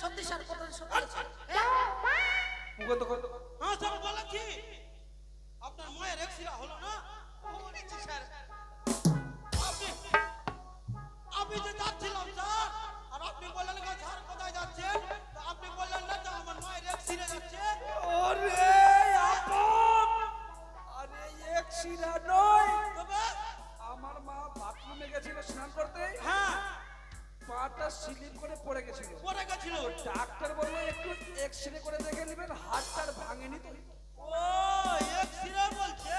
সত্যি স্যার কথা সত্যি আছে। মুখে তো হ্যাঁ স্যার বলেছি আপনার মায়ের এক্সিরা হলো না বলেছি স্যার। আপনি আমি যে যাচ্ছিলাম স্যার আর আপনি বললেন না স্যার কোথায় যাচ্ছেন তো আপনি বললেন না যে আমার মায়ের এক্সিরা যাচ্ছে ওরে আপন, আরে এক শিরা নয়, তবে আমার মা বাথরুমে গেছিল স্নান করতে, হ্যাঁ পাটা স্লিপ করে পড়ে গেছিল। পড়ে গেছিল ডাক্তার বললো একটু এক্সরে করে দেখে নেবেন, হাতটার ভাঙেনি তো। ও এক্সিরা বলছে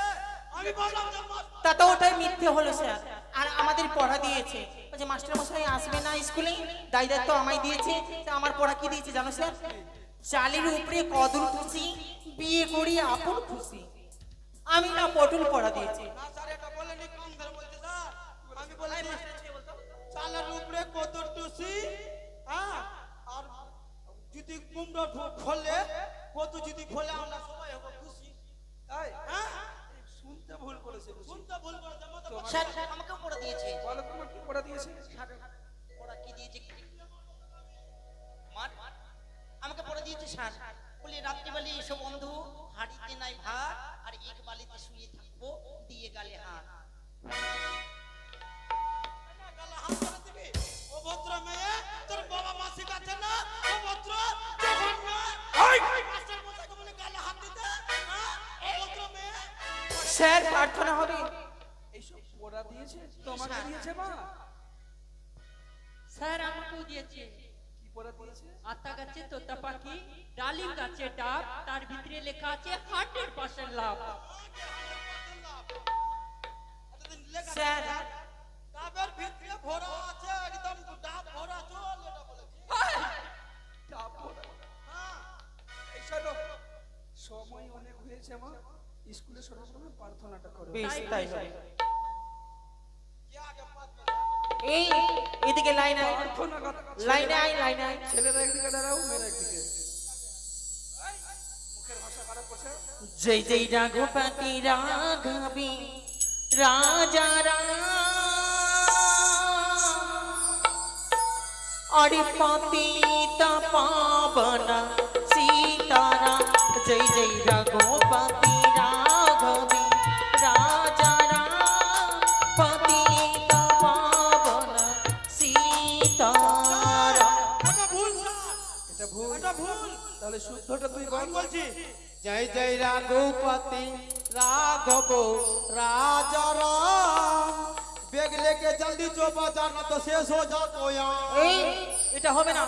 আমি বললাম যে তা তো ওটাই মিথ্যে হলো স্যার। আর আমাদের পড়া দিয়েছে যে মাস্টার মশাই আসবে না স্কুলে, দায় দায়িত্ব আমায় দিয়েছে। তা আমার পড়া কি দিয়েছে জানো স্যার? চালের উপরে কদর খুশি, বিয়ে করি আপন খুশি। আমি না পটল পড়া দিয়েছে। না স্যার এটা বলেনি কান ধরে বলছে স্যার আমি বলেছি চালের উপরে কত টুসি হ্যাঁ আর যদি কুমড়ো ফলে কত যদি ফলে আমরা সবাই হব খুশি তাই হ্যাঁ শুনতে ভুল করেছে বুঝি। শুনতে ভুল করেছে স্যার আমাকেও পড়া দিয়েছে। বলো তোমার কি পড়া দিয়েছে? পড়া কি দিয়েছে? মার আমাকে পড়া দিয়েছে স্যার। বলি রাত্রিবেলা এসব বন্ধু হাড়িতে নাই ভাত আর এক বালিতে শুয়ে থাকবো দিয়ে গালে হাত। গালে হাত ধরে দিবি ও ভদ্র মেয়ে তোর বাবা মা শিখাচ্ছে না ও ভদ্র জঘন্য মাস্টার মশাইকে বলে গালে হাত দিতে হ্যাঁ ও ভদ্র মেয়ে স্যার প্রার্থনা হবে। এইসব পড়া দিয়েছে তোমাকে দিয়েছে মা? স্যার আমাকেও দিয়েছে। কি পড়া দিয়েছে? আতা গাছে তোতা পাখি, ডালিম গাছে ডাব, তার ভিতরে লেখা আছে 100% লাভ। এতদিন লেখা স্যার ডাবের ভিতরে ভরা আছে একদম ডাব ভরা চল এটা বলেছি তা পড়া। হ্যাঁ এই শোনো, সময় অনেক হয়েছে মা, স্কুলে সর্বপ্রথমে প্রার্থনাটা করো। বেশ তাই হবে। কে আগে পাত এই এদিকে লাইন আয়, প্রার্থনা কথা লাইনে আয়, লাইনে আয়। ছেলেরা একদিকে দাঁড়াও, মেয়েরা একদিকে। মুখের ভাষা খারাপ করছে। জয় জয় রাঘুপতি রাঘবি রাজা রাম अरे पतित पावन सीताराम जय जय रघुपति राघवी राजा राम पतित पावन सीताराम। এটা ভুল স্যার এটা ভুল। এটা ভুল তাহলে শুদ্ধটা তুই বল। আমি বলছি জয় জয় রাঘুপতি রাঘব রাজা রাম বেগ লেকে জলদি চো বাজানা তো শেষ हो जा तो এই এটা হবে না।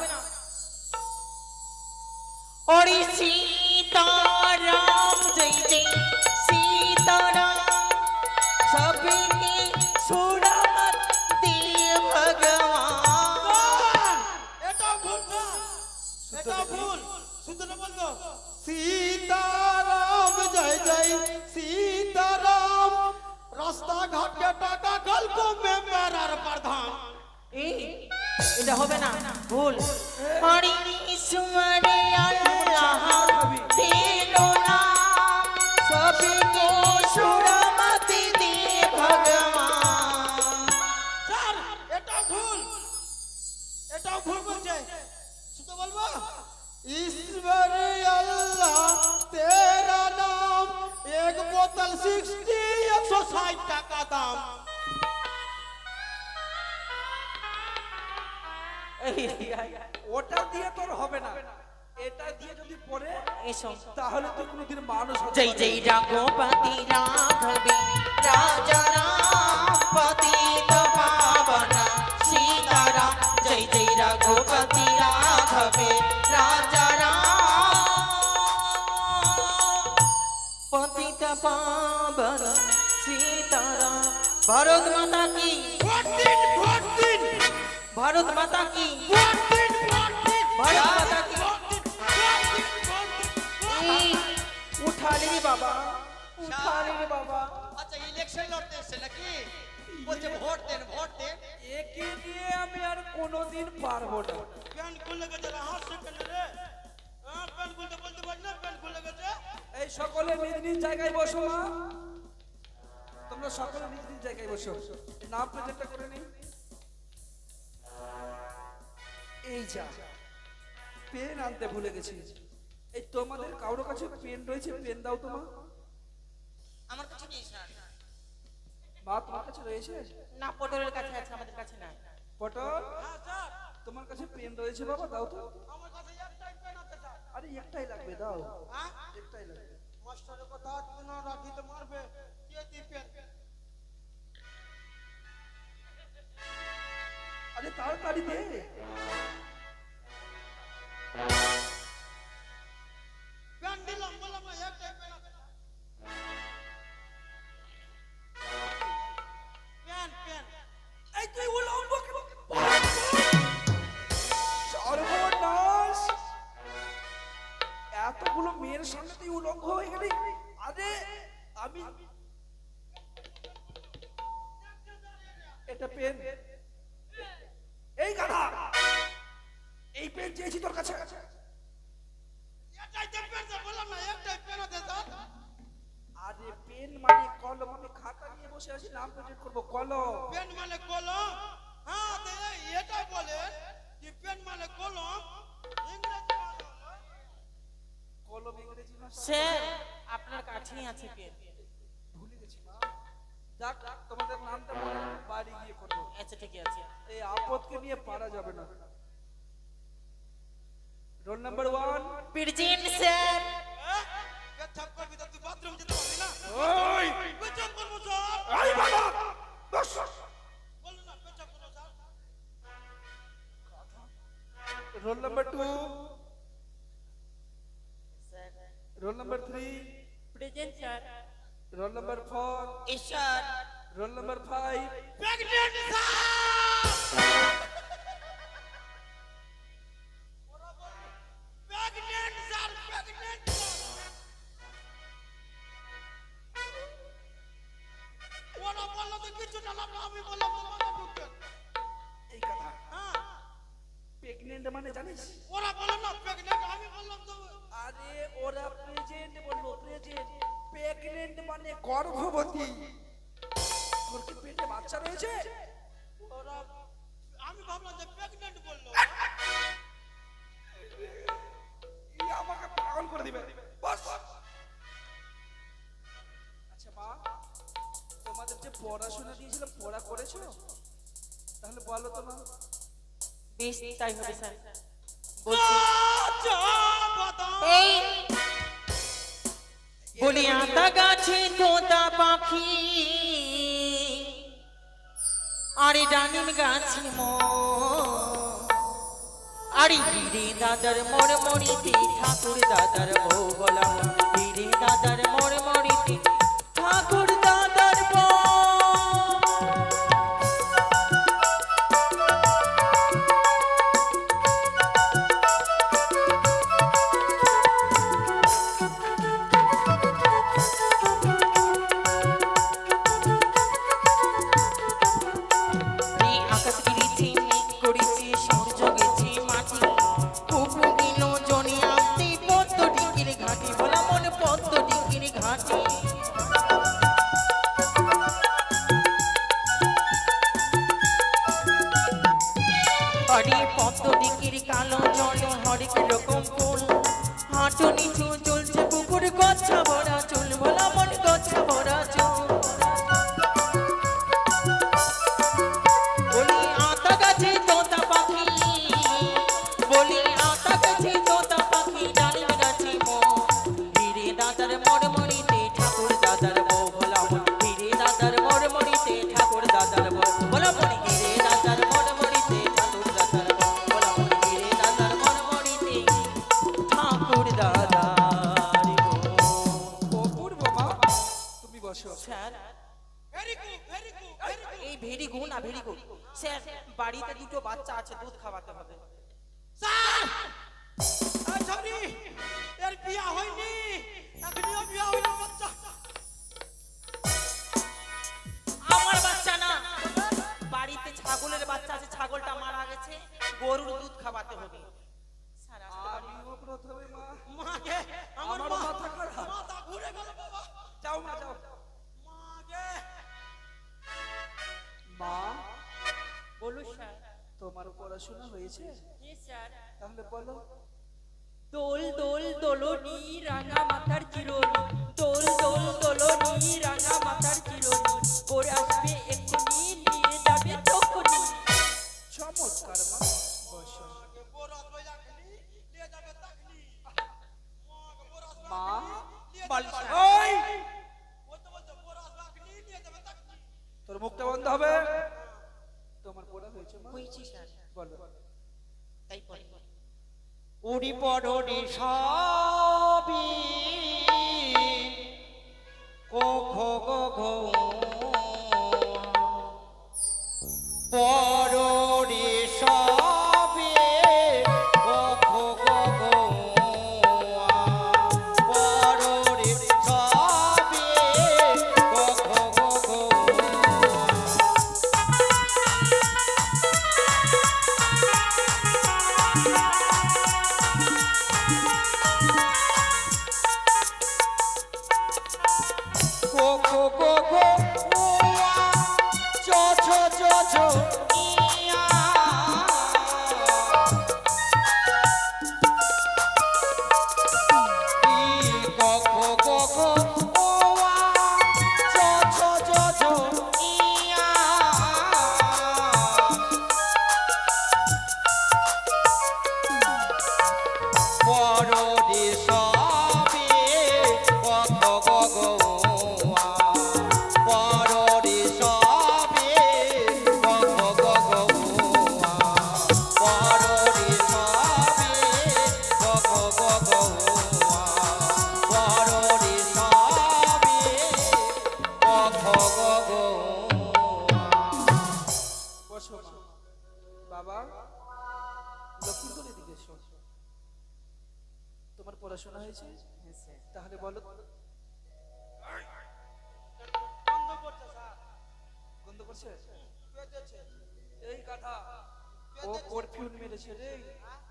अरे सीताराम जय जय सीताराम सबके सुरमत दे भगवान। এটা ভুল স্যার এটা ভুল শুদ্ধ না বলতো सीताराम जय जय सीताराम रास्ता घाट के टाका गल्प में मेरा प्रधान এই এটা হবে না, ভুল। हरि ईश्वर अल्लाह तेरो नाम सबको सुरमति दे भगवान। স্যার এটা ভুল বলছে শুদ্ধ বলবো ईश्वर अल्लाह तेरा नाम एक बोतल 60 160 টাকা দাম ওটা দিয়ে তোর হবে না, এটা দিয়ে যদি পড়ে এসো। তাহলে তুই কোনোদিন মানুষ হতে जय পারবি जय रघुपति राघवी राजा राम पतित पावन सीताराम जय जय रघुपति राघवी राजा राम पतित पावन सीताराम। भारत माता की, ভোট দিন भारत माता की, ভোট দিন भारत माता की। ভোট দিন এই, उठा ले रे बाबा, उठा ले रे बाबा। আচ্ছা ইলেকশন লড়তে এসছে নাকি বলছে ভোট দেন ভোট দেন একে নিয়ে আমি আর কোনোদিন পারবো না। প্যান খুলে গেছে হাত সেকেন্ড রে হ্যাঁ প্যান খুলতে বলতে পারি না প্যান খুলে গেছে এই সকলে নিজ নিজ জায়গায় বসো মা, তোমরা সকলে নিজ নিজ জায়গায় বসো। নাম প্রেজেন্টটা করে নেই। এই যা পেন আনতে ভুলে গেছি। এই তোমাদের কারোর কাছে পেন রয়েছে? পেন দাও তো মা। আমার কাছে নেই স্যার। মা তোমার কাছে রয়েছে? না, পটলের কাছে আছে, আমাদের কাছে নাই। পটল, হ্যাঁ স্যার, তোমার কাছে পেন রয়েছে বাবা? দাও তো। আমার কাছে একটাই পেন আছে স্যার। আরে একটাই লাগবে, দাও। হ্যাঁ, একটাই লাগবে। মাস্টারের কথা না রাখিতে মারবে। দিয়ে দি পেন। আরে তাড়াতাড়ি দে। পেন দিলাম, বললাম না একটাই পেন আছে স্যার। Pen pen. এই তুই উলঙ্গ কেন? সর্বনাশ! এতগুলো মেয়ের সামনে তুই উলঙ্গ হয়ে গেলি। আরে আমি এটা পেন। এই গাধা, এই পেন চেয়েছি তোর কাছে। একটাই পেন স্যার, বললাম না একটাই পেন আছে স্যার। আরে পেন মানে কলম। আমি খাতা নিয়ে বসে আছি, নাম প্রেজেন্ট করবো। কলম। পেন মানে কলম। হ্যাঁ, তো এটাই বলে যে পেন মানে কলম। ইংরেজি মানে হলো কলম ইংরেজি ভাষা। স্যার, আপনার কাছেই আছে পেন। ভুলে গেছি মা। যাক, তোমাদের নামটা মনে হয় বাড়ি গিয়ে করবো। আচ্ছা, ঠিক আছে। এই আপদকে নিয়ে পারা যাবে না। Roll number 1। Present sir. পেছাব করবি তো তুই বাথরুম যেতে পারবি না। ওই পেছাব করবো স্যার। আই বাবা, বস। বলুন না পেছাব করবো sir. Roll number 2। Roll number 3। Present sir. Roll number 4। ঈশ্বর। Roll number 5। Pregnant sir. Pregnant sir, pregnant sir. ওরা বললো তো কিছু না, আমি বললাম তো মাথা ঢুকবে। এই কথা হ্যাঁ, প্রেগনেন্ট মানে জানিস? ওরা বললো না প্রেগনেন্ট, আমি বললাম তো। আরে ওরা প্রেজেন্ট বললো, প্রেজেন্ট। প্রেগনেন্ট মানে গর্ভবতী। তোর কি পেটে বাচ্চা রয়েছে? ওরা, আমি ভাবলাম যে প্রেগনেন্ট বললো। ই আমাকে পাগল করে দিবে। বস। আচ্ছা মা, তোমাদের যে পড়াশোনা দিয়েছিল, পড়া করেছো? তাহলে বলো তো মা। বেশ, তাই হবে স্যার। বলছি, আচ্ছা, বাদাম। এই বলি আতা গাছে তোতা পাখি, আরে ডালিম গাছে আরে হিরে দাদার মরমরিতে ঠাকুর দাদার বউ বলাম, হিরে দাদার মরমরিতে ঠাকুর দাদার বউ। এই আকাশ গিরিছে মেঘ করেছে, সূর্য গেছে মাটি, কুকু গেল জনে আনতে পদ্ম ডিঙ্গির ঘাটে, বলা মনে পদ্ম ডিঙ্গির ঘাটে। আরে পদ্ম ডিঙ্গির কালো জলে হরেক রকম ফুল, হাঁটু নিচু চলছে পুকুর, গচ্ছা ভরা চুল, বলা মনে গচ্ছা ভরা চুল। বলি আতা গাছে তোতা পাখি, বলি আতা গাছে তোতা পাখি, ডালিম গাছে হিরে দাদার মরমরিতে ঠাকুর দাদার বউ, বলা মন হিরে দাদার মরমরিতে ঠাকুর দাদার বউ, বলা মন হিরে দাদার মরমরিতে ঠাকুর দাদার বউ, বলা মন হিরে দাদার মরমরিতে ঠাকুর দাদার বউ। অপূর্ব মা, তুমি বসো। Sir, very good, very good, very good. এই ভেরি গুড না ভেরি গুড স্যার, বাড়িতে দুটো বাচ্চা আছে, দুধ খাওয়াতে হবে। স্যার, এই সরি, এর বিয়া হয়নি, এখনিও বিয়া হয়নি বাচ্চা। আমার বাচ্চা না, বাড়িতে ছাগলের বাচ্চা আছে, ছাগলটা মারা গেছে, গরুর দুধ খাওয়াতে হবে। স্যার, আসতে পারি? আমিও প্রথমে মা। মাগে, আমার আমার মা- মাথা খারাপ। মাথা ঘুরে গেল বাবা। যাও মা, যাও। মাগে, মা, বলুন স্যার। তোমার পড়াশোনা হয়েছে? জি স্যার। তাহলে বলো, দোল দোল দোলনি রাঙা মাথার চিরনি, দোল দোল দোলনি রাঙা মাথার চিরনি, ওর আসবে এক্ষুনি নিয়ে যাবে তখনই। চমৎকার মা, বসো। বোর আসবে এখনি, নিয়ে যাবে তখনি। বোর আসবে মা, নিয়ে বল- যাবে। ওই বলতে বলতে বোর আসবে এখনি, নিয়ে যাবে তখনি। তোর মুখটা বন্ধ হবে। তোমার পড়া হয়েছে মা? হয়েছে স্যার, বলো। তাই পড়ে। উড়ি পড়ি সবই ও খো গো ঘো পড়ি সবই ও খো গো ঘো পড়ি সবই ও খো গো ঘো go go go go oa cho cho cho cho ia i go go go go oa cho cho cho cho ia পরদি সবে কত গগোয়া পরদি সবে কত গগোয়া পরদি সবে কত গগোয়া পরদি সবে কত গগোয়া বসো মা। বাবা, লক্ষ্মীপুর এদিকে এসো। তোমার পড়াশোনা হয়েছে? তাহলে বলো। বন্ধ করছে স্যার, গন্ধ করছে? পেতেছে। এই কথা ও পারফিউম মেরেছে রে।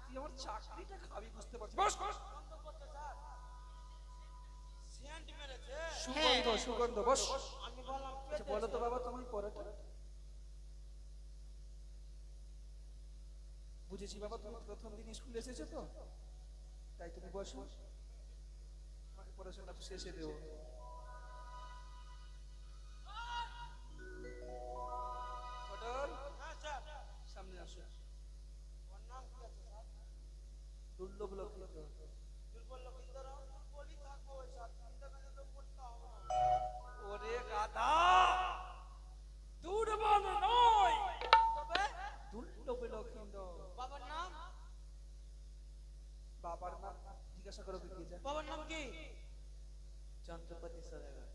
তুই আমার চাকরিটা খাবি বুঝতে পারছিস? বস বস। বন্ধ করছে স্যার, সেন্ট মেরেছে। সুগন্ধ সুগন্ধ, বস। আমি বললাম আচ্ছা বলো তো বাবা, তোমার পড়াটা বুঝেছি বাবা। তুমি প্রথম দিন স্কুলে এসেছো তো, তাই তুমি বসো, তোমাকে পড়াশোনা শেষে দেবো। পটল, হ্যাঁ স্যার। সামনে আসো। ওর নাম কি আছে স্যার? দুর্লভ লক্ষিত। দুর্বল লক্ষিন্দর, দুর্বলই থাকবো ওই স্যার, চিন্তা করে তো পড়তে হবে না। ওরে গাধা, দুর্বল নয়, তবে দুর্লভ লক্ষিত। বাবার নাম? বাবার নাম জিজ্ঞাসা করো, কি যা। বাবার নাম কি? যন্ত্রপাতি সদাগর।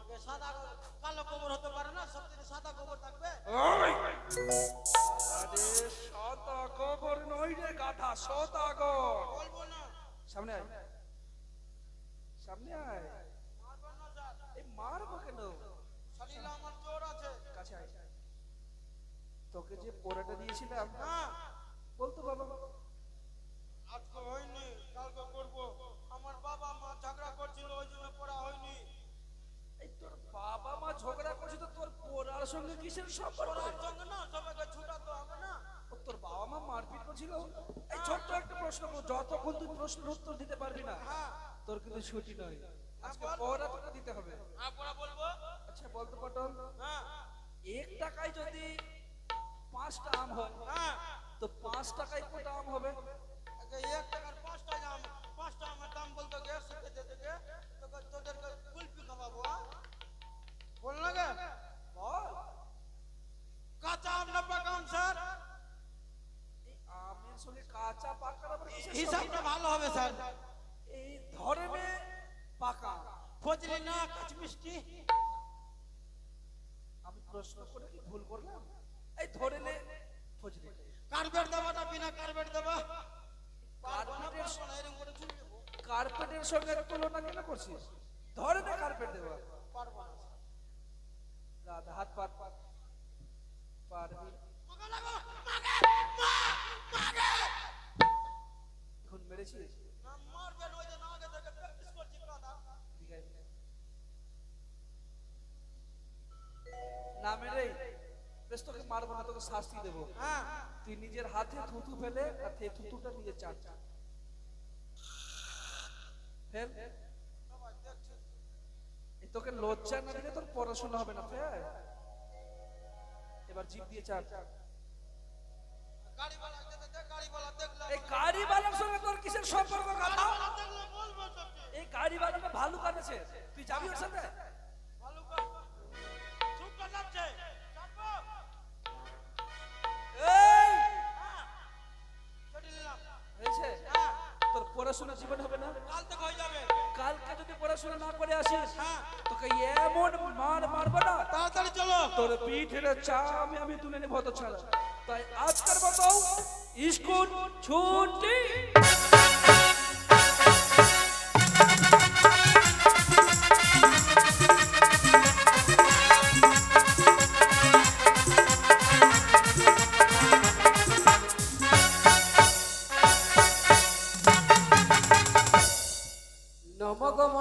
আগে সাদা কালো গোবর হতে পারে না, সবদিন সাদা গোবর থাকবে। আরে শতা গোবর নয় রে গাধা, শতাগর। বলবো না, সামনে আয়, সামনে আয়। মারবো না স্যার, এই মারবো কেন? শরীরে আমার জোর আছে। কাছে আয়। তোকে যে পোড়াটা দিয়েছিলাম, হ্যাঁ, বলতো বাবা। আজকে হয়নি, কালকে করবো। আমার বাবা মা ঝগড়া করছিল, ওই জন্য পড়া হয়নি। এই তোর বাবা মা ঝগড়া করছে তো তোর পোড়ার সঙ্গে কিসের সম্পর্ক? পড়ার সঙ্গে না, সবাইকে ছুটাতে হবে না। ও তোর বাবা মা মারপিট করছিল? এই ছোট্ট একটা প্রশ্ন করো, যতক্ষণ তুই প্রশ্নের উত্তর দিতে পারবি না হ্যাঁ, তোর কিন্তু ছুটি নয়। আজকে বল। পড়া তোকে দিতে হবে। হ্যাঁ পড়া বলবো। আচ্ছা বলতো পটল, হ্যাঁ 1 টাকায় যদি 5টা আম হয়, হ্যাঁ, তো 5 টাকায় কত আম হবে? আগে 1 টাকার 5টা আম, 5টা আমের দাম বলতে গে শিখে যেতে তোকে তোদেরকে কুলফি খাওয়াবো। বল না গে, বল। কাঁচা আম না পাকা আম স্যার? এই আমের সঙ্গে কাঁচা পাকার আবার কিসের হিসাবটা সম্পর্ক? ভালো হবে স্যার। এই ধরনে পাকা। ফজলি না কাঁচ মিষ্টি? আমি প্রশ্ন করে কি ভুল করলাম? এই ধরে নে ফজলি। কার্পেট দেবো না বিনা কার্পেট দেবো? কার্পেটের এরকম করে ঝুলে দেবো। কার্পেটের সঙ্গে তুলনা কেন করছিস? ধরে নে কার্পেট দেবো। পারবো না স্যার। গাধা, হাত পাত পারবি? মাগে লাগো, মাগে, মাগে। এখন মেরেছিস? না মারবেন, ওই যে না আগে থেকে প্র্যাকটিস করছি কথা। দিঘায়। না মেরে বেশ তোকে মারবো না, তোকে শাস্তি দেবো। হ্যাঁ তুই নিজের হাতে থুতু ফেলে আর থুতুটা নিজে চাট। ফের এই তোকে লজ্জা না দিলে তোর পড়াশোনা হবে না ফের। এবার জিভ দিয়ে চাপ। গাড়িওয়ালা যেতে দে, গাড়িওয়ালা দেখলাম। এই গাড়িওয়ালার সঙ্গে তোর কিসের সম্পর্ক কথা? গাড়িওয়ালা দেখলে বলবো তোকে। এই গাড়িওয়ালাটা ভালো কাটেছে, তুই যাবি ওর সাথে? ভালো কর। চুপ কর যাচ্ছে। চাপো। এই চটি নিলাম। হয়েছে? হ্যাঁ, তোর পড়াশোনা জীবন হবে না। কাল থেকে হয়ে যাবে। কালকে যদি পড়াশোনা না করে আসিস, হ্যাঁ, তোকে এমন মার মারবো না, তাড়াতাড়ি চলো। তোর পিঠের চা আমি তুলে নেবো তো ছাড়া। তাই আজকের মতো স্কুল ছুটি। নমগম